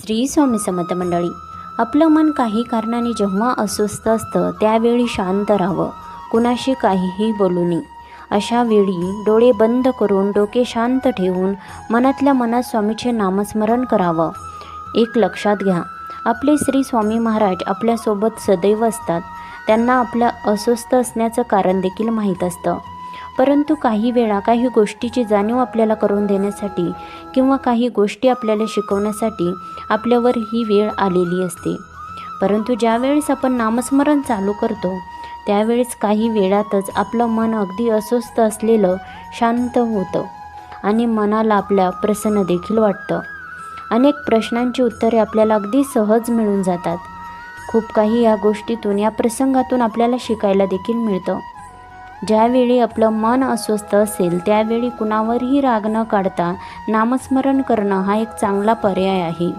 श्री स्वामी समर्थ मंडळी, आपलं मन काही कारणाने जेव्हा अस्वस्थ असतं त्यावेळी शांत राहावं, कुणाशी काहीही बोलू नये. अशा वेळी डोळे बंद करून डोके शांत ठेवून मनातल्या मनात स्वामीचे नामस्मरण करावं. एक लक्षात घ्या, आपले श्री स्वामी महाराज आपल्यासोबत सदैव असतात. त्यांना आपल्या अस्वस्थ असण्याचं कारण देखील माहीत असतं. परंतु काही वेळा काही गोष्टीची जाणीव आपल्याला करून देण्यासाठी किंवा काही गोष्टी आपल्याला शिकवण्यासाठी आपल्यावर ही वेळ आलेली असते. परंतु ज्यावेळेस आपण नामस्मरण चालू करतो त्यावेळेस काही वेळातच आपलं मन अगदी अस्वस्थ असलेलं शांत होतं आणि मनाला आपल्या प्रसन्न देखील वाटतं. अनेक प्रश्नांची उत्तरे आपल्याला अगदी सहज मिळून जातात. खूप काही या गोष्टीतून, या प्रसंगातून आपल्याला शिकायला देखील मिळतं. ज्यावेळी आपलं मन अस्वस्थ असेल त्यावेळी कुणावरही राग न काढता नामस्मरण करणं हा एक चांगला पर्याय आहे.